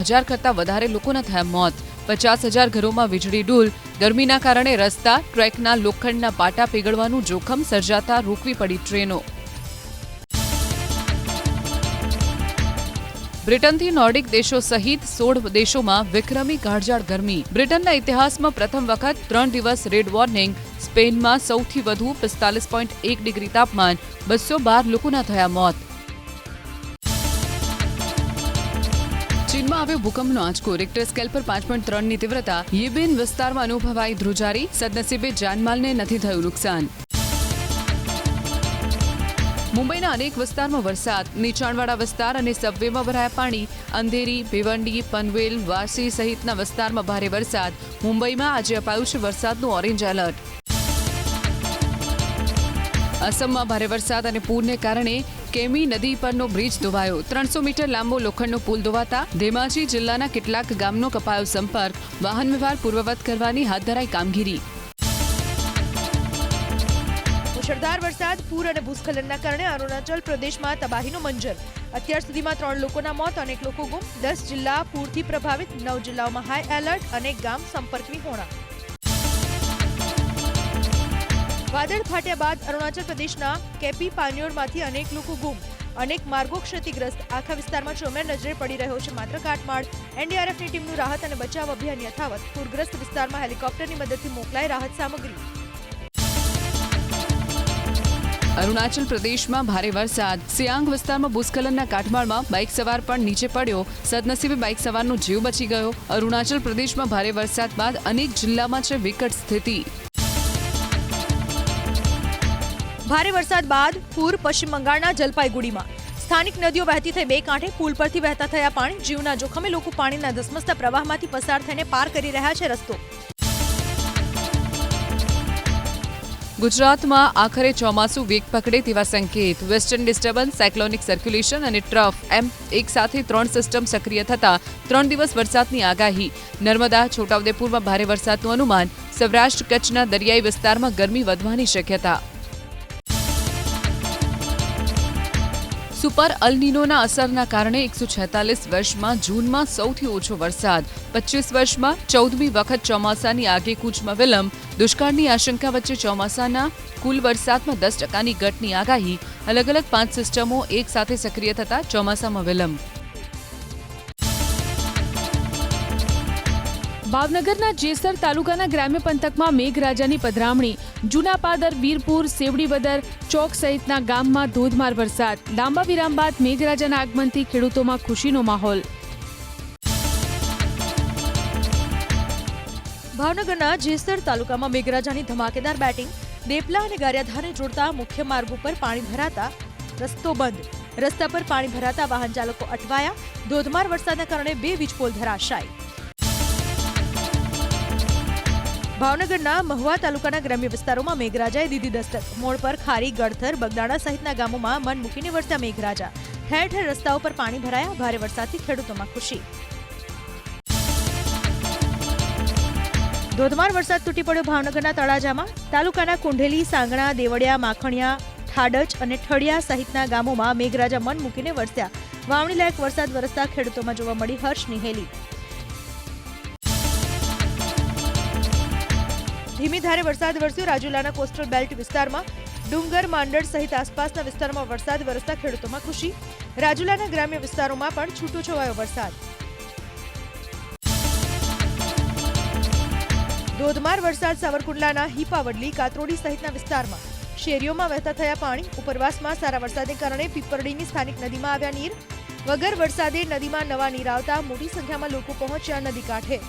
1000 કરતા વધારે લોકોના થયા મોત. 50,000 ઘરોમાં વીજળી ડૂલ. ગરમીના કારણે રસ્તા, ટ્રેકના લોખંડના પાટા પીગળવાનું જોખમ સર્જાતા રોકવી પડી ટ્રેનો. બ્રિટનથી નોર્ડિક દેશો સહિત 16 દેશોમાં વિક્રમી કાળઝાળ ગરમી. બ્રિટનના ઇતિહાસમાં પ્રથમ વખત 3 દિવસ રેડ વોર્નિંગ. સ્પેનમાં સૌથી વધુ 45.1 ડિગ્રી તાપમાન. 212 લોકોના થયા મોત. ચીનમાં આવ્યો ભૂકંપનો આંચકો. રિક્ટર સ્કેલ પર 5.3ની તીવ્રતા. યીબીન વિસ્તારમાં અનુભવાઈ ધ્રુજારી. સદનસીબે જાનમાલને નથી થયું નુકસાન. મુંબઈના અનેક વિસ્તારમાં વરસાદ. નીચાણવાળા વિસ્તાર અને સબવેમાં ભરાયા પાણી. અંધેરી, ભિવંડી, પનવેલ, વાસી સહિતના વિસ્તારમાં ભારે વરસાદ. મુંબઈમાં આજે અપાયું છે વરસાદનું ઓરેન્જ એલર્ટ. અસમમાં ભારે વરસાદ અને પૂરને કારણે કેમી નદી પરનો બ્રિજ ધોવાયો. 300 મીટર લાંબો લોખંડનો પુલ ધોવાતા ધેમાજી જિલ્લાના કેટલાક ગામનો કપાયો સંપર્ક. વાહન વ્યવહાર પૂર્વવત કરવાની હાથ ધરાઈ કામગીરી. મુશળધાર વરસાદ, પૂર અને ભૂસ્ખલનના કારણે અરુણાચલ પ્રદેશમાં તબાહીનો મંજર. અત્યાર સુધીમાં 3 લોકોના મોત, અનેક લોકો ગુમ. 10 જિલ્લા પૂરથી પ્રભાવિત. 9 જિલ્લાઓમાં હાઈ એલર્ટ. અનેક ગામ સંપર્કની હોણા. વાદળ ફાટ્યા બાદ અરુણાચલ પ્રદેશના કેપી પાન્યોરમાંથી અનેક લોકો ગુમ. અનેક માર્ગો ક્ષતિગ્રસ્ત. આખા વિસ્તારમાં ચોમેર નજરે પડી રહ્યો છે માત્ર કાટમાળ. એનડીઆરએફની ટીમનું રાહત અને બચાવ અભિયાન યથાવત. પૂરગ્રસ્ત વિસ્તારમાં હેલિકોપ્ટરની મદદથી મોકલાઈ રાહત સામગ્રી. અરુણાચલ પ્રદેશમાં ભારે વરસાદ. સિયાંગ વિસ્તારમાં ભૂસ્ખલનના કાટમાળમાં બાઇક સવાર પણ નીચે પડ્યો. સદનસીબે બાઇક સવારનો જીવ બચી ગયો. અરુણાચલ પ્રદેશમાં ભારે વરસાદ બાદ અનેક જિલ્લામાં છે વિકટ સ્થિતિ. ભારે વરસાદ બાદ પૂર પશ્ચિમ બંગાળના જલપાઈગુડીમાં. સ્થાનિક નદીઓ વહેતી થઈ 2 કાંઠે. પુલ પરથી વહેતા થયા પાણી. જીવના જોખમે લોકો પાણીના ધસમસતા પ્રવાહમાંથી પસાર થઈને પાર કરી રહ્યા છે રસ્તો. ગુજરાતમાં આખરે ચોમાસું વેગ પકડે તેવા સંકેત. વેસ્ટર્ન ડિસ્ટર્બન્સ, સાયક્લોનિક સર્ક્યુલેશન અને ટ્રફ એમ એક સાથે 3 સિસ્ટમ સક્રિય થતા 3 દિવસ વરસાદની આગાહી. નર્મદા, છોટાઉદેપુરમાં ભારે વરસાદનું અનુમાન. સૌરાષ્ટ્ર કચ્છના દરિયાઈ વિસ્તારમાં ગરમી વધવાની શક્યતા. સુપર અલનીનોના અસરના કારણે 146 વર્ષમાં જૂનમાં સૌથી ઓછો વરસાદ. 25 વર્ષમાં 14મી વખત ચોમાસાની આગેકૂચમાં વિલંબ. દુષ્કાળની આશંકા વચ્ચે ચોમાસાના કુલ વરસાદમાં 10%ની ઘટની આગાહી. અલગ અલગ 5 સિસ્ટમો એક સાથે સક્રિય થતા ચોમાસામાં વિલંબ. ભાવનગરના જેસર તાલુકાના ગ્રામ્ય પંથકમાં મેઘરાજાની પધરામણી. જૂનાપાદર, વીરપુર, સેવડીબદર, ચોક સહિતના ગામમાં ધોધમાર વરસાદ. લાંબા વિરામ બાદ મેઘરાજાના આગમનથી ખેડૂતોમાં ખુશીનો માહોલ. ભાવનગરના જેસર તાલુકામાં મેઘરાજાની ધમાકેદાર બેટિંગ. દેપલા અને ગારિયાધારને જોડતા મુખ્ય માર્ગ ઉપર પાણી ભરાતા રસ્તો બંધ. રસ્તા પર પાણી ભરાતા વાહન ચાલકો અટવાયા. ધોધમાર વરસાદના કારણે 2 વીજપોલ ધરાશાયી. ભાવનગરના મહુવા તાલુકાના ગ્રામ્ય વિસ્તારોમાં મેઘરાજાએ દીધી દસ્તક. મોડ પર ખારી, ગળથર, બગદાણા સહિતના ગામોમાં મન મૂકીને વરસ્યા મેઘરાજા. ઠેર ઠેર રસ્તાઓ પર પાણી ભરાયા. ભારે વરસાદથી ખેડૂતોમાં ખુશી. ધોધમાર વરસાદ તૂટી પડ્યો ભાવનગરના તળાજામાં. તાલુકાના કુંઢેલી, સાંગણા, દેવળિયા, માખણિયા, ઠાડચ અને ઠળિયા સહિતના ગામોમાં મેઘરાજા મન મૂકીને વરસ્યા. વાવણી લાયક વરસાદ વરસતા ખેડૂતોમાં જોવા મળી હર્ષની હેલી. ધીમી ધારે વરસાદ વરસ્યો રાજુલાના કોસ્ટલ બેલ્ટ વિસ્તારમાં. ડુંગર, માંડળ સહિત આસપાસના વિસ્તારોમાં વરસાદ વરસતા ખેડૂતોમાં ખુશી. રાજુલાના ગ્રામ્ય વિસ્તારોમાં પણ છૂટો છવાયો વરસાદ. ધોધમાર વરસાદ સાવરકુંડલાના હિપાવડલી, કાતરોડી સહિતના વિસ્તારમાં. શેરીઓમાં વહેતા થયા પાણી. ઉપરવાસમાં સારા વરસાદને કારણે પીપરડીની સ્થાનિક નદીમાં આવ્યા નીર. વગર વરસાદે નદીમાં નવા નીર આવતા મોટી સંખ્યામાં લોકો પહોંચ્યા નદી કાંઠે.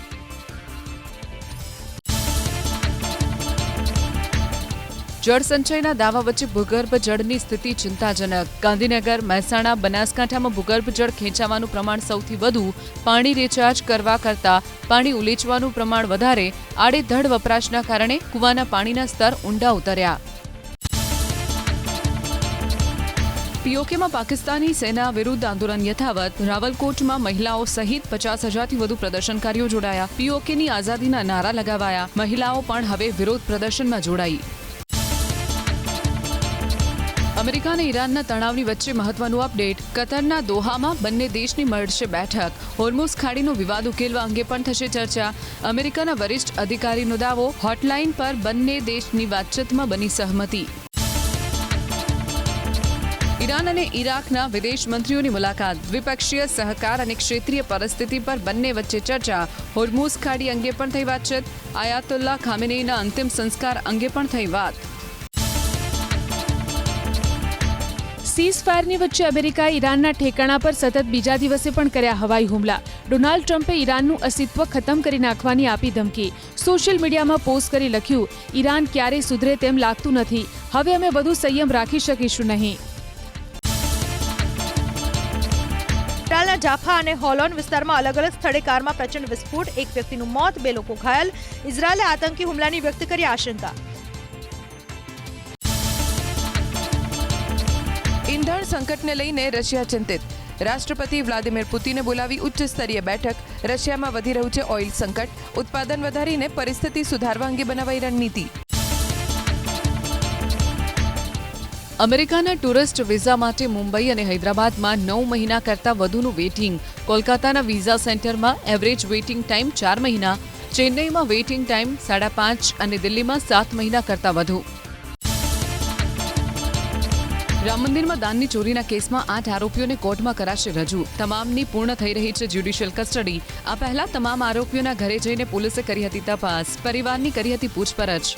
જળ સંચયના દાવા વચ્ચે ભૂગર્ભ જળની સ્થિતિ ચિંતાજનક. ગાંધીનગર, મહેસાણા, બનાસકાંઠામાં ભૂગર્ભ જળ ખેંચાવાનું પ્રમાણ સૌથી વધુ. પાણી રિચાર્જ કરવા કરતાં પાણી ઉલેચવાનું પ્રમાણ વધારે. આડેધડ વપરાશના કારણે કૂવાના પાણીના સ્તર ઊંડા ઉતર્યા. પીઓકેમાં પાકિસ્તાની સેના વિરુદ્ધ આંદોલન યથાવત. રાવલકોટમાં મહિલાઓ સહિત 50,000થી વધુ પ્રદર્શનકારીઓ જોડાયા. પીઓકેની આઝાદીના નારા લગાવાયા. મહિલાઓ પણ હવે વિરોધ પ્રદર્શનમાં જોડાઈ. અમેરિકા અને ઈરાનના તણાવની વચ્ચે મહત્વનું અપડેટ. કતરના દોહામાં બંને દેશની મળશે બેઠક. હોર્મુઝ ખાડીનો વિવાદ ઉકેલવા અંગે પણ થશે ચર્ચા. અમેરિકાના વરિષ્ઠ અધિકારીનો દાવો, હોટલાઇન પર બંને દેશની વાતચીતમાં બની સહમતિ. ઈરાન અને ઈરાકના વિદેશ મંત્રીઓની મુલાકાત. દ્વિપક્ષીય સહકાર અને ક્ષેત્રીય પરિસ્થિતિ પર બંને વચ્ચે ચર્ચા. હોર્મુઝ ખાડી અંગે પણ થઈ વાતચીત. આયાતુલ્લાહ ખામેનેઈના અંતિમ સંસ્કાર અંગે પણ થઈ વાત. સીઝફાયરની વચ્ચે અમેરિકાએ ઈરાનના ઠેકાણા પર સતત બીજા દિવસે પણ કર્યા હવાઈ હુમલા. ડોનાલ્ડ ટ્રમ્પે ઈરાનનું અસ્તિત્વ ખતમ કરી નાખવાની આપી ધમકી. સોશિયલ મીડિયામાં પોસ્ટ કરી લખ્યું, ઈરાન ક્યારેય સુધરે તેમ લાગતું નથી. હવે અમે વધુ સંયમ રાખી શકીશું નહીં. ઇઝરાયલના જાફા અને હોલોન વિસ્તારમાં અલગ અલગ સ્થળે કારમાં પ્રચંડ વિસ્ફોટ. એક વ્યક્તિનું મોત, 2 લોકો ઘાયલ. ઇઝરાયલે આતંકી હુમલાની વ્યક્ત કરી આશંકા. ઈંધણ સંકટને લઈને રશિયા ચિંતિત. રાષ્ટ્રપતિ વ્લાદિમીર પુતિને બોલાવી ઉચ્ચ સ્તરીય બેઠક. રશિયામાં વધી રહ્યું છે ઓઇલ સંકટ. ઉત્પાદન વધારીને પરિસ્થિતિ સુધારવા અંગે બનાવાઈ રણનીતિ. અમેરિકાના ટુરિસ્ટ વિઝા માટે મુંબઈ અને હૈદરાબાદમાં 9 મહિના કરતાં વધુનું વેઇટિંગ. કોલકાતાના વિઝા સેન્ટરમાં એવરેજ વેઇટિંગ ટાઈમ 4 મહિના. ચેન્નઈમાં વેઇટિંગ ટાઈમ 5.5 અને દિલ્હીમાં 7 મહિના કરતાં વધુ. રામ મંદિરમાં દાનની ચોરીના કેસમાં 8 આરોપીઓને કોર્ટમાં કરાશે રજૂ. તમામની પૂર્ણ થઈ રહી છે જ્યુડિશિયલ કસ્ટડી. આ પહેલા તમામ આરોપીઓના ઘરે જઈને પોલીસે કરી હતી તપાસ. પરિવારની કરી હતી પૂછપરછ.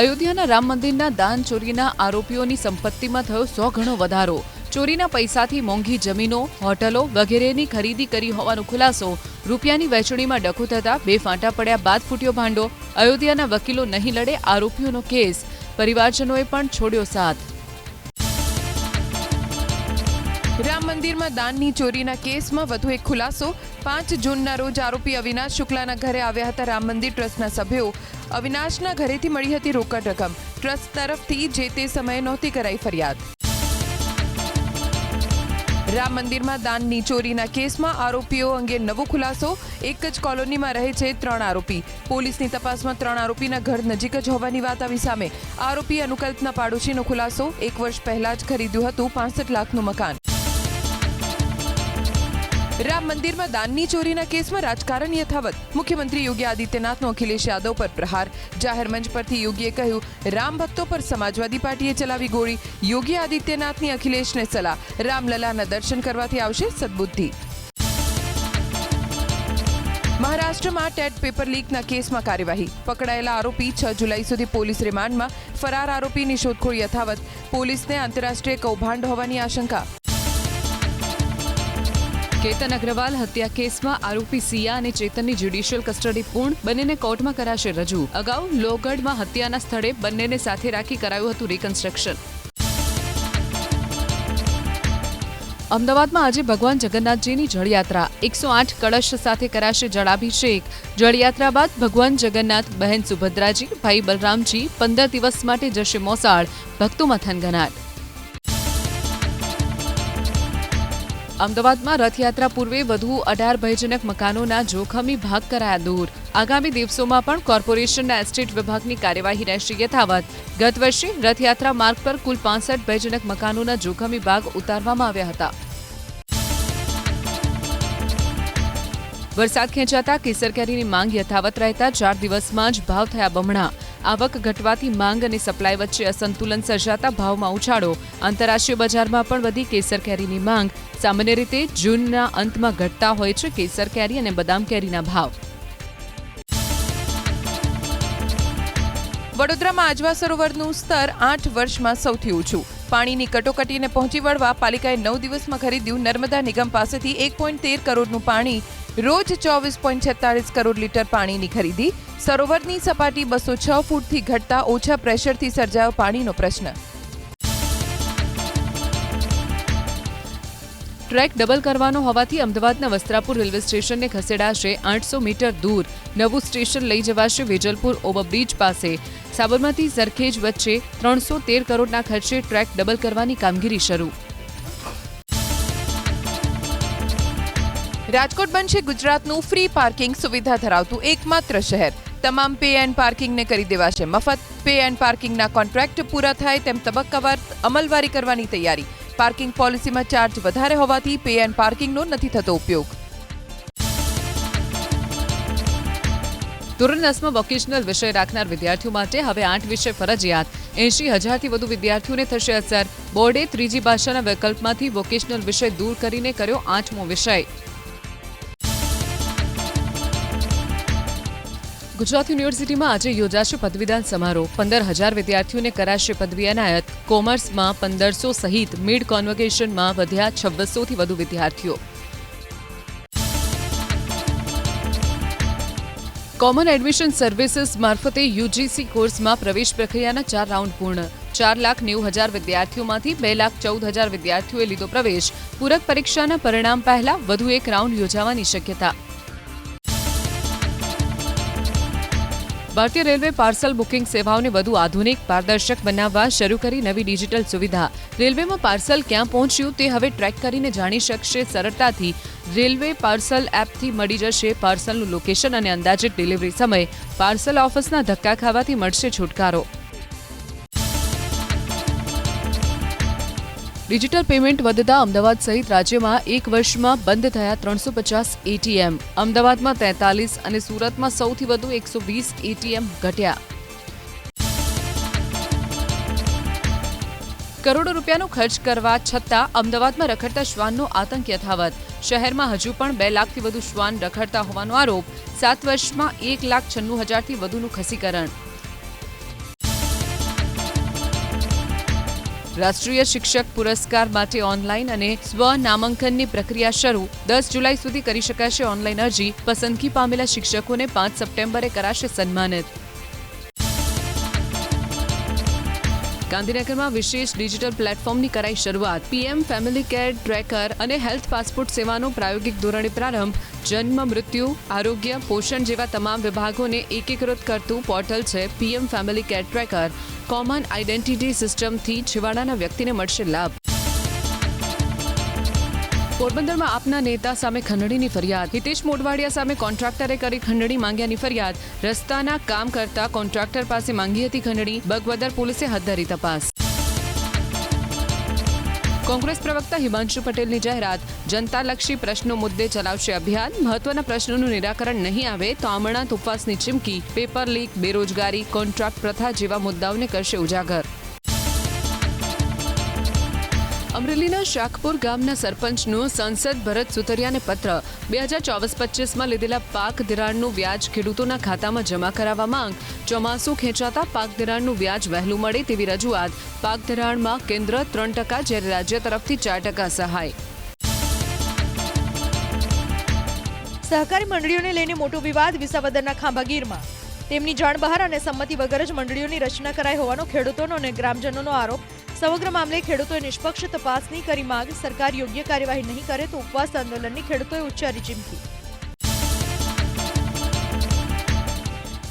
અયોધ્યાના રામ મંદિરના દાન ચોરીના આરોપીઓની સંપત્તિમાં થયો 100 ગણો વધારો. ચોરીના પૈસાથી મોંઘી જમીનો, હોટલો વગેરેની ખરીદી કરી હોવાનો ખુલાસો. રૂપિયાની વહેંચણીમાં ડખો થતા 2 ફાંટા પડ્યા બાદ ફૂટ્યો ભાંડો. અયોધ્યાના વકીલો નહીં લડે આરોપીઓનો કેસ. પરિવારજનોએ પણ છોડ્યો સાથ. રામ મંદિરમાં દાનની ચોરીના કેસમાં વધુ એક ખુલાસો. 5 જૂનના રોજ આરોપી અવિનાશ શુક્લાના ઘરે આવ્યા હતા રામ મંદિર ટ્રસ્ટના સભ્યો. અવિનાશના ઘરેથી મળી હતી રોકડ રકમ. ટ્રસ્ટ તરફથી જે તે સમયે નહોતી કરાઈ ફરિયાદ. રામ મંદિરમાં દાનની ચોરીના કેસમાં આરોપીઓ અંગે નવો ખુલાસો. એક જ કોલોનીમાં રહે છે 3 આરોપી. પોલીસની તપાસમાં 3 આરોપીના ઘર નજીક જ હોવાની વાત આવી સામે. આરોપી અનુકલ્પના પાડોશીનો ખુલાસો. 1 વર્ષ પહેલા જ ખરીદ્યું હતું 65 લાખનું મકાન. રામ મંદિરમાં દાનની ચોરીના કેસમાં રાજકારણ યથાવત. મુખ્યમંત્રી યોગી આદિત્યનાથનો અખિલેશ યાદવ પર પ્રહાર. જાહેર મંચ પરથી યોગીએ કહ્યું, રામ ભક્તો પર સમાજવાદી પાર્ટીએ ચલાવી ગોળી. યોગી આદિત્યનાથની અખિલેશને સલાહ, રામલલાના દર્શન કરવાથી આવશે સદબુદ્ધિ. મહારાષ્ટ્રમાં ટેટ પેપર લીકના કેસમાં કાર્યવાહી. પકડાયેલા આરોપી 6 જુલાઈ સુધી પોલીસ રિમાન્ડમાં. ફરાર આરોપીની શોધખોળ યથાવત. પોલીસને આંતરરાષ્ટ્રીય કૌભાંડ હોવાની આશંકા. કેતન અગ્રવાલ હત્યા કેસમાં આરોપી સિયા અને ચેતનની જ્યુડિશિયલ કસ્ટડી પૂર્ણ. બંનેને કોર્ટમાં કરાશે રજૂ. અગાઉ લોહગઢમાં હત્યાના સ્થળે બંનેને સાથે રાખી કરાયું હતું રિકન્સ્ટ્રક્શન. અમદાવાદમાં આજે ભગવાન જગન્નાથજીની જળયાત્રા. 108 કળશ સાથે કરાશે જળાભિષેક. જળયાત્રા બાદ ભગવાન જગન્નાથ, બહેન સુભદ્રાજી, ભાઈ બલરામજી 15 દિવસ માટે જશે મોસાળ. ભક્તોમાં થનગનાટ. અમદાવાદમાં રથયાત્રા પૂર્વે વધુ 18 ભયજનક મકાનોના જોખમી ભાગ કરાયા દૂર. આગામી દિવસોમાં પણ કોર્પોરેશનના એસ્ટેટ વિભાગની કાર્યવાહી રહેશે યથાવત. ગત વર્ષે રથયાત્રા માર્ગ પર કુલ 65 ભયજનક મકાનોના જોખમી ભાગ ઉતારવામાં આવ્યા હતા. વરસાદ ખેંચાતા કેસર કેરીની માંગ યથાવત રહેતા 4 દિવસમાં જ ભાવ થયા બમણા. આવક ઘટવાથી માંગ અને સપ્લાય વચ્ચે અસંતુલન સર્જાતા ભાવમાં ઉછાળો. આંતરરાષ્ટ્રીય બજારમાં પણ વધી કેસર કેરીની માંગ. સામાન્ય રીતે જૂનના અંતમાં ઘટતા હોય છે કેસર કેરી અને બદામ કેરીના ભાવ. વડોદરામાં આજવા સરોવરનું સ્તર 8 વર્ષમાં સૌથી ઊંચું. પાણીની કટોકટીને પહોંચી વળવા પાલિકાએ 9 દિવસમાં ખરીદ્યું નર્મદા નિગમ પાસેથી 1.13 કરોડનું પાણી. રોજ 24.46 કરોડ લીટર પાણીની ખરીદી. સરોવરની સપાટી 206 ફૂટથી ઘટતા ઓછા પ્રેશરથી સર્જાયો પાણીનો પ્રશ્ન. ટ્રેક ડબલ કરવાનો હોવાથી અમદાવાદના વસ્ત્રાપુર રેલવે સ્ટેશનને ખસેડાશે 800 મીટર દૂર. નવું સ્ટેશન લઈ જવાશે વેજલપુર ઓવરબ્રિજ પાસે. સાબરમતી સરખેજ વચ્ચે 313 કરોડના ખર્ચે ટ્રેક ડબલ કરવાની કામગીરી શરૂ. રાજકોટ બનશે ગુજરાતનું ફ્રી પાર્કિંગ સુવિધા ધરાવતું એકમાત્ર શહેર. તમામ પે એન્ડ પાર્કિંગને કરી દેવાશે મફત. પે એન્ડ પાર્કિંગના કોન્ટ્રાક્ટ પૂરા થાય તેમ તબક્કાવાર અમલવારી કરવાની તૈયારી. પાર્કિંગ પોલિસીમાં ચાર્જ વધારે હોવાથી પે એન્ડ પાર્કિંગનો નથી થતો ઉપયોગ. ધોરણ 10માં વોકેશનલ વિષય રાખનાર વિદ્યાર્થીઓ માટે હવે 8 વિષય ફરજિયાત. 80,000થી વધુ વિદ્યાર્થીઓને થશે અસર. બોર્ડે ત્રીજી ભાષાના વિકલ્પમાંથી વોકેશનલ વિષય દૂર કરીને કર્યો 8મો વિષય. ગુજરાત યુનિવર્સિટીમાં આજે યોજાશે પદવીદાન સમારોહ. 15,000 વિદ્યાર્થીઓને કરાશે પદવી એનાયત. કોમર્સમાં 1,500 સહિત મિડ કોન્વોકેશનમાં વધ્યા 2,600થી વધુ વિદ્યાર્થીઓ. કોમન એડમિશન સર્વિસીસ મારફતે યુજીસી કોર્સમાં પ્રવેશ પ્રક્રિયાના 4 રાઉન્ડ પૂર્ણ. 4,90,000 વિદ્યાર્થીઓમાંથી 2,14,000 વિદ્યાર્થીઓએ લીધો પ્રવેશ. પૂરક પરીક્ષાના પરિણામ પહેલા વધુ એક રાઉન્ડ યોજાવાની શક્યતા. ભારતીય રેલવે પાર્સલ બુકિંગ સેવાઓને વધુ આધુનિક પારદર્શક બનાવવા શરૂ કરી નવી ડિજિટલ સુવિધા. રેલવેમાં પાર્સલ ક્યાં પહોંચ્યું તે હવે ટ્રેક કરીને જાણી શકશે સરળતાથી. રેલવે પાર્સલ એપથી મળી જશે પાર્સલનું લોકેશન અને અંદાજિત ડિલિવરી સમય. પાર્સલ ઓફિસના ધક્કા ખાવાથી મળશે છુટકારો. ડિજિટલ પેમેન્ટ વધતા અમદાવાદ સહિત રાજ્યમાં એક વર્ષમાં બંધ થયા 350 એટીએમ. અમદાવાદમાં 43 અને સુરતમાં સૌથી વધુ 120 એટીએમ ઘટ્યા. કરોડો રૂપિયાનો ખર્ચ કરવા છતાં અમદાવાદમાં રખડતા શ્વાનનો આતંક યથાવત. શહેરમાં હજુ પણ 2 લાખથી વધુ શ્વાન રખડતા હોવાનો આરોપ. 7 વર્ષમાં 1,96,000થી વધુનું ખસીકરણ. રાષ્ટ્રીય શિક્ષક પુરસ્કાર માટે ઓનલાઈન અને સ્વ નામાંકનની પ્રક્રિયા શરૂ. 10 જુલાઈ સુધી કરી શકાશે ઓનલાઈન અરજી. પસંદગી પામેલા શિક્ષકોને 5 સપ્ટેમ્બરે કરાશે સન્માનિત. ગાંધીનગરમાં વિશેષ ડિજિટલ પ્લેટફોર્મની કરાઈ શરૂઆત. પીએમ ફેમિલી કેર ટ્રેકર અને હેલ્થ પાસપોર્ટ સેવાનો પ્રાયોગિક ધોરણે પ્રારંભ. જન્મ, મૃત્યુ, આરોગ્ય, પોષણ જેવા તમામ વિભાગોને એકીકૃત કરતું પોર્ટલ છે PM family care tracker. Common identity સિસ્ટમથી છેવાડાના વ્યક્તિને મળશે લાભ. પોરબંદરમાં આપના નેતા સામે ખંડણીની ફરિયાદ. હિતેશ મોઢવાડિયા સામે કોન્ટ્રાક્ટરે કરી ખંડણી માંગ્યાની ફરિયાદ. રસ્તાના કામ કરતા કોન્ટ્રાક્ટર પાસે માંગી હતી ખંડણી. બગવદર પોલીસે હાથ ધરી તપાસ. કોંગ્રેસ પ્રવક્તા હિમાંશુ પટેલની જાહેરાત. જનતાલક્ષી પ્રશ્નો મુદ્દે ચલાવશે અભિયાન. મહત્વના પ્રશ્નોનું નિરાકરણ નહીં આવે તો આમરણાંત ઉપવાસની ચીમકી. પેપર લીક, બેરોજગારી, કોન્ટ્રાક્ટ પ્રથા જેવા મુદ્દાઓને કરશે ઉજાગર. અમરેલીના શાખપુર ગામના સરપંચનું સંસદ ભરત સુતરિયાને પત્ર. 2024-25માં લીધેલા પાક ધિરાણનું વ્યાજ ખેડૂતોના ખાતામાં જમા કરાવવા માંગ. ચોમાસું ખેંચાતા પાક ધિરાણનું વ્યાજ વહેલું મળે તેવી રજૂઆત. પાક ધિરાણમાં કેન્દ્ર 3% જ્યારે રાજ્ય તરફથી 4% સહાય. સહકારી મંડળીઓને લઈને મોટો વિવાદ વિસાવદરના ખાંભાગીરમાં. તેમની જાણ બહાર અને સંમતિ વગર જ મંડળીઓની રચના કરાઈ હોવાનો ખેડૂતોનો અને ગ્રામજનોનો આરોપ. સમગ્ર મામલે ખેડૂતોએ નિષ્પક્ષ તપાસની કરી માંગ. સરકાર યોગ્ય કાર્યવાહી નહીં કરે તો ઉપવાસ આંદોલનની ખેડૂતોએ ઉચ્ચારી ચીમકી.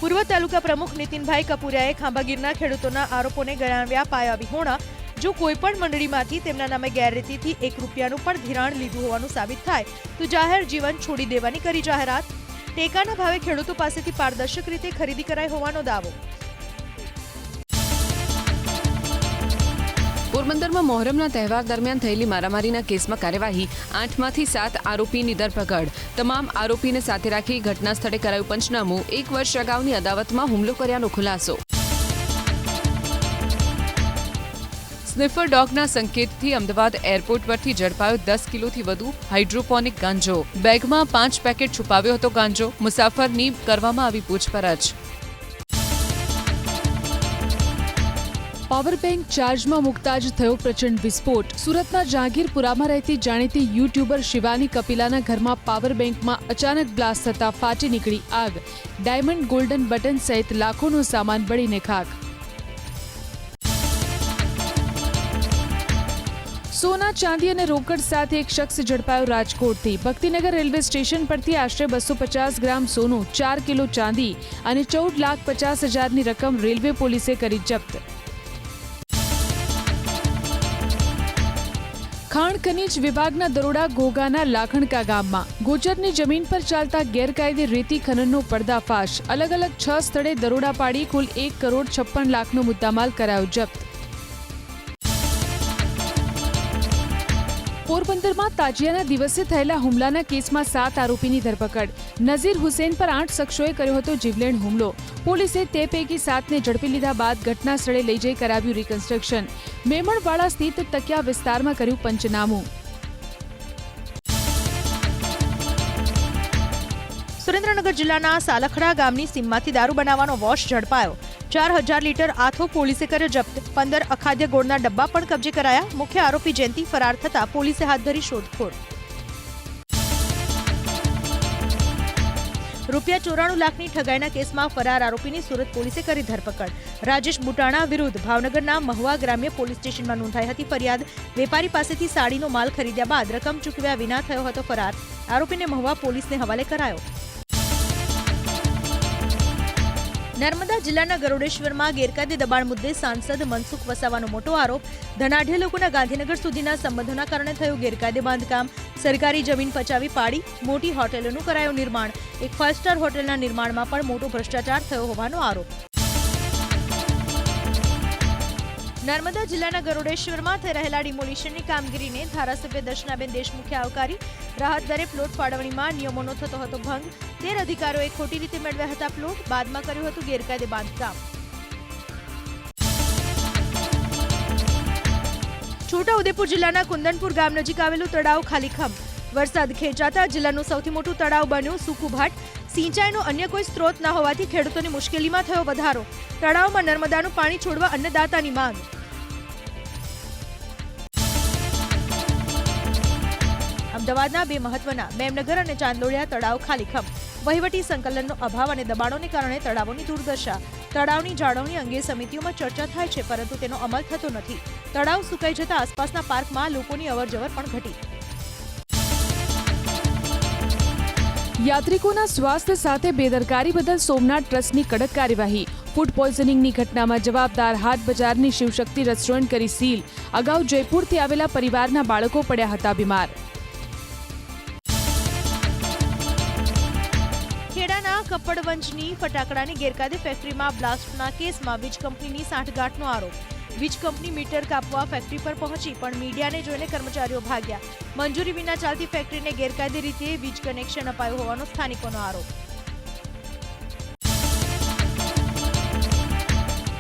પૂર્વ તાલુકા પ્રમુખ નીતિનભાઈ કપુરિયાએ ખાંભાગીરના ખેડૂતોના આરોપોને ગણાવ્યા પાયાવિહોણા. જો કોઈપણ મંડળીમાંથી તેમના નામે ગેરરીતિથી ₹1 પણ ધિરાણ લીધું હોવાનું સાબિત થાય તો જાહેર જીવન છોડી દેવાની કરી જાહેરાત. ટેકાના ભાવે ખેડૂતો પાસેથી પારદર્શક રીતે ખરીદી કરાઈ હોવાનો દાવો. પોરબંદરમાં મોહરમના તહેવાર દરમિયાન થયેલી મારામારીના કેસમાં કાર્યવાહી. 8માંથી 7 આરોપીની ધરપકડ. તમામ આરોપીને સાથે રાખી ઘટના સ્થળે કરાયું પંચનામું. 1 વર્ષ અગાઉની અદાવતમાં હુમલો કર્યાનો ખુલાસો. સ્નિફર ડોગના સંકેતથી અમદાવાદ એરપોર્ટ પરથી ઝડપાયો 10 કિલોથી વધુ હાઇડ્રોપોનિક ગાંજો. બેગમાં 5 પેકેટ છુપાવ્યો હતો ગાંજો. મુસાફરની કરવામાં આવી પૂછપરછ. પાવર બેંક ચાર્જમાં મૂકતા જ થયો પ્રચંડ વિસ્ફોટ. સુરતના જહાંગીરપુરામાં રહેતી જાણીતી યુટ્યુબર શિવાની કપિલાના ઘરમાં પાવર બેંકમાં અચાનક બ્લાસ્ટ થતા ફાટી નીકળી આગ. ડાયમંડ, ગોલ્ડન બટન સહિત લાખોનો સામાન બળીને ખાક. સોના, ચાંદી અને રોકડ સાથે એક શખ્સ ઝડપાયો રાજકોટથી. ભક્તિનગર રેલવે સ્ટેશન પરથી આશરે 250 ગ્રામ સોનું, 4 કિલો ચાંદી અને 14,50,000ની રકમ રેલવે પોલીસે કરી જપ્ત. ખાણ ખનીજ વિભાગના દરોડા ઘોઘાના લાખણકા ગામમાં ગોચરની જમીન પર ચાલતા ગેરકાયદે રેતી ખનનનો પર્દાફાશ. અલગ અલગ 6 સ્થળે દરોડા પાડી કુલ 1,56 લાખનો મુદ્દામાલ કરાયો જપ્ત. પોરબંદરમાં તાજિયાના દિવસે થયેલા હુમલાના કેસમાં 7 આરોપીની ધરપકડ. નઝીર હુસેન પર 8 શખ્સોએ કર્યો હતો જીવલેણ હુમલો. પોલીસે તે પૈકી 7ને ઝડપી લીધા બાદ ઘટના સ્થળે લઈ જઈ કરાવ્યું રિકન્સ્ટ્રક્શન. મેમણવાડા સ્થિત તકિયા વિસ્તારમાં કર્યું પંચનામું. સુરેન્દ્રનગર જિલ્લાના સાલખડા ગામની સીમમાંથી દારૂ બનાવવાનો વોશ ઝડપાયો. 4,000 લીટર આથો પોલીસે કર્યો જપ્ત. 15 અખાદ્ય ગોળના ડબ્બા પણ કબજે કરાયા. મુખ્ય આરોપી જયંતિ ફરાર થતા પોલીસે હાથ ધરી શોધખોળ. ₹94 લાખની ઠગાઈના કેસમાં ફરાર આરોપીની સુરત પોલીસે કરી ધરપકડ. રાજેશ બુટાણા વિરુદ્ધ ભાવનગરના મહુવા ગ્રામ્ય પોલીસ સ્ટેશનમાં નોંધાઈ હતી ફરિયાદ. વેપારી પાસેથી સાડીનો માલ ખરીદ્યા બાદ રકમ ચૂકવ્યા વિના થયો હતો ફરાર. આરોપીને મહુવા પોલીસને હવાલે કરાયો. નર્મદા જિલ્લાના ગરુડેશ્વરમાં ગેરકાયદે દબાણ મુદ્દે સાંસદ મનસુખ વસાવાનો મોટો આરોપ. ધનાઢ્ય લોકોના ગાંધીનગર સુધીના સંબંધોના કારણે થયું ગેરકાયદે બાંધકામ. સરકારી જમીન પચાવી પાડી મોટી હોટેલોનું કરાયું નિર્માણ. એક 5 સ્ટાર હોટેલના નિર્માણમાં પણ મોટો ભ્રષ્ટાચાર થયો હોવાનો આરોપ. નર્મદા જિલ્લાના ગરુડેશ્વરમાં થઈ રહેલા ડિમોલિશનની કામગીરીને ધારાસભ્ય દર્શનાબેન દેશમુખે આવકારી. રાહત દરે પ્લોટ ફાળવણીમાં નિયમોનો થતો હતો ભંગ. 13 અધિકારીઓએ ખોટી રીતે મેળવ્યા હતા પ્લોટ. બાદમાં કર્યું હતું ગેરકાયદે બાંધકામ. છોટાઉદેપુર જિલ્લાના કુંદનપુર ગામ નજીક આવેલું તળાવ ખાલીખમ. વરસાદ ખેંચાતા જિલ્લાનું સૌથી મોટું તળાવ બન્યું સૂકુભાટ. સિંચાઈનો અન્ય કોઈ સ્ત્રોત ન હોવાથી ખેડૂતોની મુશ્કેલીમાં થયો વધારો. તળાવમાં નર્મદાનું પાણી છોડવા અન્નદાતાની માંગ. અમદાવાદના 2 મહત્વના મેમનગર અને ચાંદલોડિયા તળાવ ખાલીખમ. વહીવટી સંકલનનો અભાવ અને દબાણોને કારણે તળાવોની દુર્દશા. તળાવની જાળવણી અંગે સમિતિઓમાં ચર્ચા થાય છે પરંતુ તેનો અમલ થતો નથી. તળાવ સુકાઈ જતા આસપાસના પાર્કમાં લોકોની અવરજવર પણ ઘટી. યાત્રિકોના સ્વાસ્થ્ય સાથે બેદરકારી બદલ સોમનાથ ટ્રસ્ટની કડક કાર્યવાહી. ફૂડ પોઈઝનિંગની ઘટનામાં જવાબદાર હાટ બજારની શિવશક્તિ રેસ્ટોરન્ટ કરી સીલ. અગાઉ જયપુરથી આવેલા પરિવારના બાળકો પડ્યા હતા બીમાર. ખેડાના કપડવંજની ફટાકડાની ગેરકાયદે ફેક્ટરીમાં બ્લાસ્ટના કેસમાં વીજ કંપનીની સાંઠગાંઠનો આરોપ. વીજ કંપની મીટર કાપવા ફેક્ટરી પર પહોંચી પણ મીડિયાને જોઈને કર્મચારીઓ ભાગ્યા. મંજૂરી વિના ચાલતી ફેક્ટરીને ગેરકાયદે રીતે વીજ કનેક્શન અપાયું હોવાનો સ્થાનિકોનો આરોપ.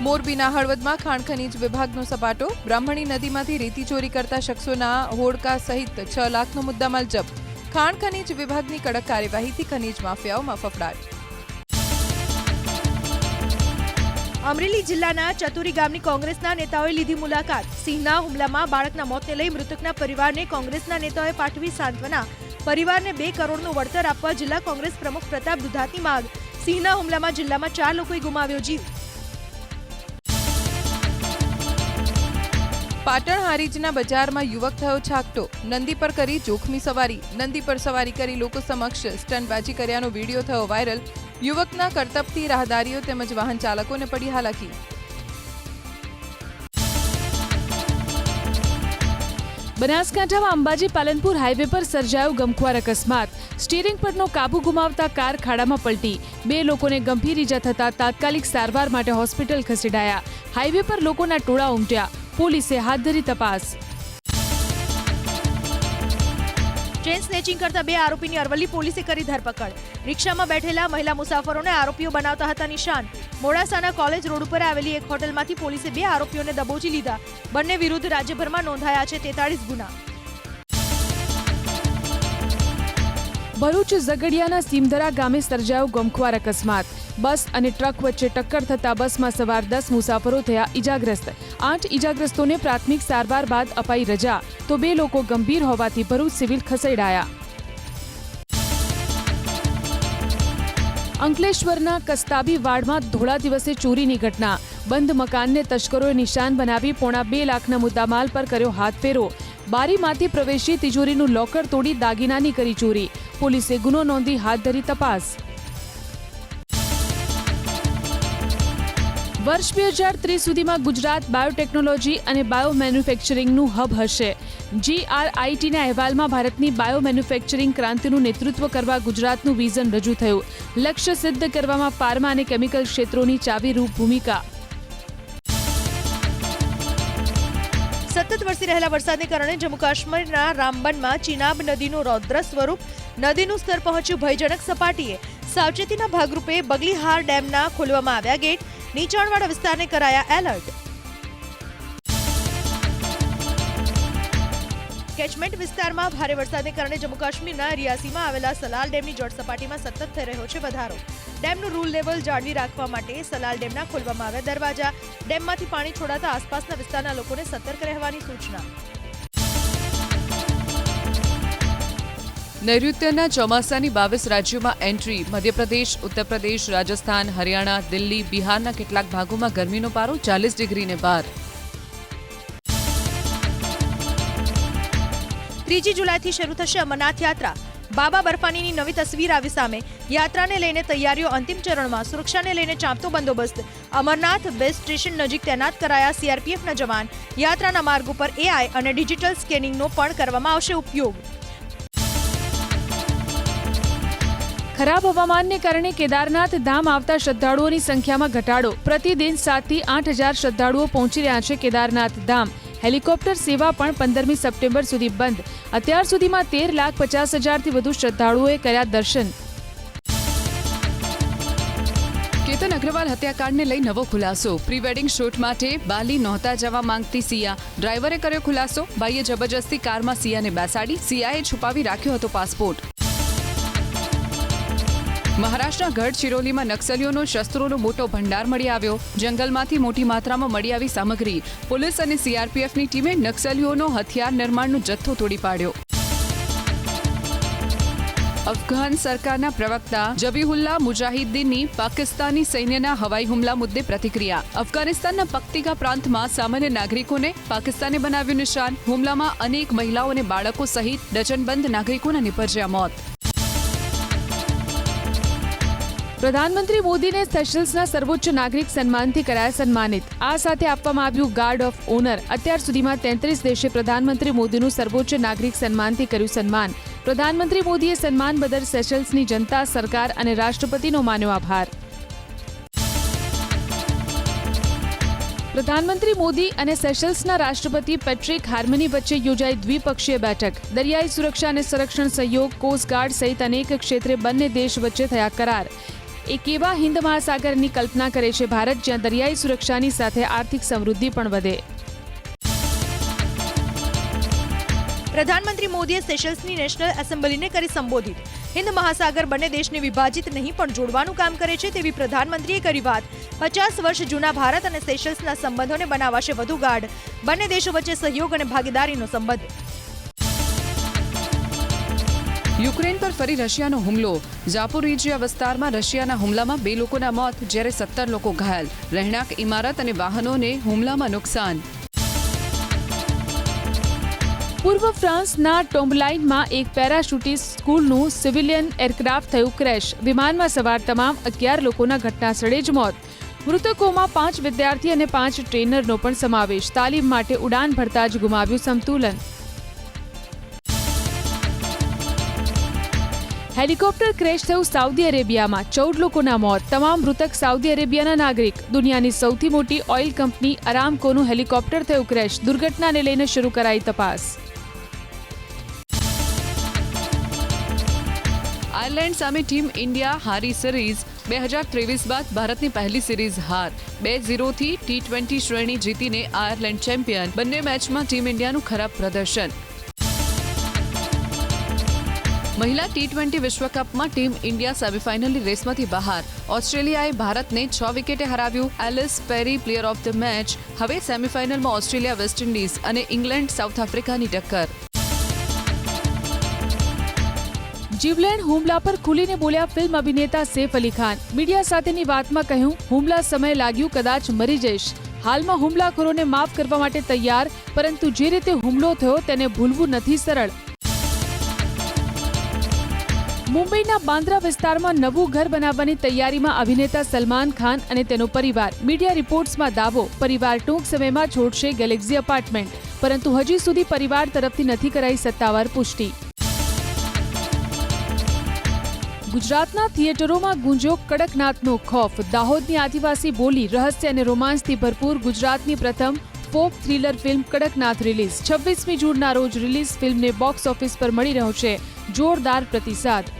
મોરબીના હળવદમાં ખાણ ખનીજ વિભાગનો સપાટો. બ્રાહ્મણી નદીમાંથી રેતી ચોરી કરતા શખ્સોના હોડકા સહિત 6 લાખનો મુદ્દામાલ જપ્ત. ખાણ ખનીજ વિભાગની કડક કાર્યવાહીથી ખનીજ માફિયાઓમાં ફફડાટ. અમરેલી જિલ્લાના ચતુરી ગામની કોંગ્રેસના નેતાઓએ લીધી મુલાકાત. સિંહના હુમલામાં બાળકના મોતને લઈ મૃતકના પરિવારને કોંગ્રેસના નેતાઓએ પાઠવી સાંત્વના. પરિવારને 2 કરોડનું વળતર આપવા જિલ્લા કોંગ્રેસ પ્રમુખ પ્રતાપ દુધાતની માંગ. સિંહના હુમલામાં જિલ્લામાં 4 લોકોએ ગુમાવ્યો જીવ. પાટણ હારીજના બજારમાં યુવક થયો છાકટો. નંદી પર કરી જોખમી સવારી. નંદી પર સવારી કરી લોકો સમક્ષ સ્ટન્ટબાજી કર્યાનો વિડીયો થયો વાયરલ. યુવકના કરતબથી રાહદારીઓ તેમજ વાહન ચાલકોને પડી હાલાકી. બનાસકાંઠામાં અંબાજી પાલનપુર હાઈવે પર સર્જાયો ગમખ્વાર અકસ્માત. સ્ટીરિંગ પરનો કાબુ ગુમાવતા કાર ખાડામાં પલટી. 2 લોકોને ગંભીર ઈજા થતા તાત્કાલિક સારવાર માટે હોસ્પિટલ ખસેડાયા. હાઈવે પર લોકોના ટોળા ઉમટ્યા. પોલીસે હાથ ધરી તપાસ. ચેન સ્નેચિંગ કરતા 2 આરોપીની અરવલ્લી પોલીસે કરી ધરપકડ. રિક્ષામાં બેઠેલા મહિલા મુસાફરોને આરોપીઓ બનાવતા હતા નિશાન. મોડાસાના કોલેજ રોડ ઉપર આવેલી એક હોટલમાંથી પોલીસે 2 આરોપીઓને દબોચી લીધા. બંને વિરુદ્ધ રાજ્યભરમાં નોંધાયા છે 43 ગુના. ભરૂચ ઝઘડિયાના સીમધરા ગામે સર્જાયો ગમખ્વાર અકસ્માત. બસ અને ટ્રક વચ્ચે ટક્કર થતા બસમાં સવાર 10 મુસાફરો થયા ઈજાગ્રસ્ત. 8 ઈજાગ્રસ્તોને પ્રાથમિક સારવાર બાદ અપાઈ રજા તો 2 લોકો ગંભીર હોવાથી ભરૂચ સિવિલ ખસેડાયા. અંકલેશ્વરના કસ્તાબી વાડમાં ધોળા દિવસે ચોરીની ઘટના. બંધ મકાનને તસ્કરોએ નિશાન બનાવી પોણા 2 લાખના મુદ્દામાલ પર કર્યો હાથફેરો. બારીમાંથી પ્રવેશી તિજોરીનું લોકર તોડી દાગીનાની કરી ચોરી. પોલીસે ગુનો નોંધી હાથ ધરી તપાસ. વર્ષ 2030 સુધીમાં ગુજરાત બાયોટેકનોલોજી અને બાયો મેન્યુફેક્ચરિંગનું હબ હશે. GRITના અહેવાલમાં ભારતની બાયો મેન્યુફેક્ચરિંગ ક્રાંતિનું નેતૃત્વ કરવા ગુજરાતનું વિઝન રજૂ થયું. લક્ષ્ય સિદ્ધ કરવામાં ફાર્મા અને કેમિકલ ક્ષેત્રોની ચાવીરૂપ ભૂમિકા. સતત વરસી રહેલા વરસાદને કારણે જમ્મુ કાશ્મીરના રામબનમાં ચિનાબ નદીનું રૌદ્ર સ્વરૂપ. નદીનું સ્તર પહોંચ્યું ભયજનક સપાટીએ. સાવચેતીના ભાગરૂપે બગલીહાર ડેમના ખોલવામાં આવ્યા ગેટ. નીચાણવાળા વિસ્તારને કરાયા એલર્ટ. કેચમેન્ટ વિસ્તારમાં ભારે વરસાદને કારણે જમ્મુ કાશ્મીરના રિયાસીમાં આવેલા સલાલ ડેમની જળ સપાટીમાં સતત થઈ રહ્યો છે વધારો. ડેમનું રૂલ લેવલ જાળવી રાખવા માટે સલાલ ડેમના ખોલવામાં આવ્યા દરવાજા. ડેમમાંથી પાણી છોડાતા આસપાસના વિસ્તારના લોકોને સતર્ક રહેવાની સૂચના. નૈઋત્યના ચોમાસાની 22 રાજ્યોમાં એન્ટ્રી. મધ્યપ્રદેશ, ઉત્તર પ્રદેશ, રાજસ્થાન, હરિયાણા, દિલ્હી, બિહારના કેટલાક ભાગોમાં ગરમીનો પારો 40 ડિગ્રીને પાર. 3 જુલાઈથી શરૂ થશે અમરનાથ યાત્રા. બાબા બર્ફાનીની નવી તસવીર આવી સામે. યાત્રાને લઈને તૈયારીઓ અંતિમ ચરણમાં. સુરક્ષાને લઈને ચાંપતો બંદોબસ્ત. અમરનાથ બેઝ સ્ટેશન નજીક તૈનાત કરાયા CRPFના જવાન. યાત્રાના માર્ગ ઉપર AI અને ડિજિટલ સ્કેનિંગનો પણ કરવામાં આવશે ઉપયોગ. ખરાબ હવામાનને કારણે કેદારનાથ ધામ આવતા શ્રદ્ધાળુઓની સંખ્યામાં ઘટાડો. પ્રતિદિન 7,000 થી 8,000 શ્રદ્ધાળુઓ પહોંચી રહ્યા છે કેદારનાથ ધામ. હેલિકોપ્ટર સેવા પણ 15મી સપ્ટેમ્બર સુધી બંધ. અત્યાર સુધીમાં 13,50,000થી વધુ શ્રદ્ધાળુઓએ કર્યા દર્શન. કેતન અગ્રવાલ હત્યાકાંડને લઈ નવો ખુલાસો. પ્રી વેડિંગ શૂટ માટે બાલી નહોતા જવા માંગતી સિયા. ડ્રાઈવરે કર્યો ખુલાસો. ભાઈએ જબરજસ્તી કારમાં સિયાને બેસાડી. સિયાએ છુપાવી રાખ્યો હતો પાસપોર્ટ. મહારાષ્ટ્રના ગઢચિરોલીમાં નક્સલીઓનો શસ્ત્રોનો મોટો ભંડાર મળી આવ્યો. જંગલમાંથી મોટી માત્રામાં મળી આવી સામગ્રી. પોલીસ અને CRPFની ટીમે નક્સલીઓનો હથિયાર નિર્માણનો જથ્થો તોડી પાડ્યો. અફઘાન સરકારના પ્રવક્તા જબીહુલ્લાહ મુજાહિદ્દીનની પાકિસ્તાની સૈન્યના હવાઈ હુમલા મુદ્દે પ્રતિક્રિયા. અફઘાનિસ્તાનના પક્તિકા પ્રાંતમાં સામાન્ય નાગરિકોને પાકિસ્તાને બનાવ્યું નિશાન. હુમલામાં અનેક મહિલાઓ અને બાળકો સહિત ડઝનબંધ નાગરિકોના નિપજ્યા મોત. પ્રધાનમંત્રી મોદીને સેશલ્સના સર્વોચ્ચ નાગરિક સન્માનથી કરાયા સન્માનિત. આ સાથે આપવામાં આવ્યું ગાર્ડ ઓફ ઓનર. અત્યાર સુધીમાં 33 દેશે પ્રધાનમંત્રી મોદીનું સર્વોચ્ચ નાગરિક સન્માનથી કર્યું સન્માન. પ્રધાનમંત્રી મોદીએ સન્માન બદલ સેશલ્સની જનતા, સરકાર અને રાષ્ટ્રપતિનો માન્યો આભાર. પ્રધાનમંત્રી મોદી અને સેશલ્સના રાષ્ટ્રપતિ પેટ્રિક હાર્મની વચ્ચે યોજાઈ દ્વિપક્ષીય બેઠક. દરિયાઈ સુરક્ષા અને સંરક્ષણ સહયોગ, કોસ્ટગાર્ડ સહિત અનેક ક્ષેત્રે બંને દેશ વચ્ચે થયા કરાર. એક એવા હિન્દ મહાસાગરની કલ્પના કરે છે ભારત, જ્યાં દરિયાઈ સુરક્ષાની સાથે આર્થિક સમૃદ્ધિ પણ વધે. પ્રધાનમંત્રી મોદીએ સેશલ્સની નેશનલ એસેમ્બલીને કરી સંબોધિત. હિન્દ મહાસાગર બંને દેશને વિભાજિત નહીં પણ જોડવાનું કામ કરે છે તેવી પ્રધાનમંત્રીએ કરી વાત. 50 વર્ષ જૂના ભારત અને સેશલ્સના સંબંધોને બનાવાશે વધુ ગાઢ. બંને દેશો વચ્ચે સહયોગ અને ભાગીદારીનો સંબંધ. યુક્રેન પર ફરી રશિયાનો હુમલો. ઝાપોરિજિયા વિસ્તારમાં રશિયાના હુમલામાં 2 લોકોના મોત, જ્યારે 17 લોકો ઘાયલ. રહેણાંક ઇમારત અને વાહનોને હુમલામાં નુકસાન. પૂર્વ ફ્રાન્સના ટોમ્બલાઇનમાં એક પેરાશૂટિસ્ટ સ્કૂલનું સિવિલિયન એરક્રાફ્ટ થયું ક્રેશ. વિમાનમાં સવાર તમામ 11 લોકોના ઘટનાસ્થળે જ મોત. મૃતકોમાં 5 વિદ્યાર્થી અને 5 ટ્રેનરનો પણ સમાવેશ. તાલીમ માટે ઉડાન ભરતા જ ગુમાવ્યું સંતુલન. હેલિકોપ્ટર ક્રેશ થયું સાઉદી અરેબિયામાં. 14 લોકોના મોત. તમામ મૃતક સાઉદી અરેબિયાના નાગરિક. દુનિયાની સૌથી મોટી ઓઇલ કંપની અરામકોનું હેલિકોપ્ટર થયું ક્રેશ. દુર્ઘટનાને લઈને શરૂ કરાઈ તપાસ. આયર્લેન્ડ સામે ટીમ ઇન્ડિયા હારી સિરીઝ. 2023 બાદ ભારતની પહેલી સિરીઝ હાર. 2-0થી T20 શ્રેણી જીતીને આયર્લેન્ડ ચેમ્પિયન. બંને મેચમાં ટીમ ઇન્ડિયાનું ખરાબ પ્રદર્શન. મહિલા T20 વિશ્વકપમાં ટીમ ઇન્ડિયા સેમીફાઇનલની રેસમાંથી બહાર. ઓસ્ટ્રેલિયાએ ભારતને 6 વિકેટે હરાવ્યું. એલિસ પેરી પ્લેયર ઓફ ધ મેચ. હવે સેમીફાઇનલમાં ઓસ્ટ્રેલિયા, વેસ્ટ ઇન્ડિઝ અને ઇંગ્લેન્ડ સાઉથ આફ્રિકાની ટક્કર. જીવલેણ હુમલા પર ખુલીને બોલ્યા ફિલ્મ અભિનેતા સૈફ અલી ખાન. મીડિયા સાથેની વાતમાં કહ્યું, હુમલા સમયે લાગ્યું કદાચ મરી જઈશ. હાલમાં હુમલાખોરોને માફ કરવા માટે તૈયાર, પરંતુ જે રીતે હુમલો થયો તેને ભૂલવું નથી સરળ. મુંબઈના બાંદ્રા વિસ્તારમાં નવું ઘર બનાવવાની તૈયારીમાં અભિનેતા સલમાન ખાન અને તેનો પરિવાર. મીડિયા રિપોર્ટ્સમાં દાવો, પરિવાર ટૂંક સમયમાં છોડશે ગેલેક્સી અપાર્ટમેન્ટ. પરંતુ હજી સુધી પરિવાર તરફથી નથી કરાઈ સત્તાવાર પુષ્ટિ. ગુજરાતના થિયેટરોમાં ગુંજ્યો કડકનાથનો ખૌફ. દાહોદની આદિવાસી બોલી, રહસ્ય અને રોમાંસથી ભરપૂર ગુજરાતની પ્રથમ folk thriller film Kadaknath release. 26મી જૂનના રોજ રિલીઝ ફિલ્મને બોક્સ ઓફિસ પર મળી રહ્યો છે જોરદાર પ્રતિસાદ.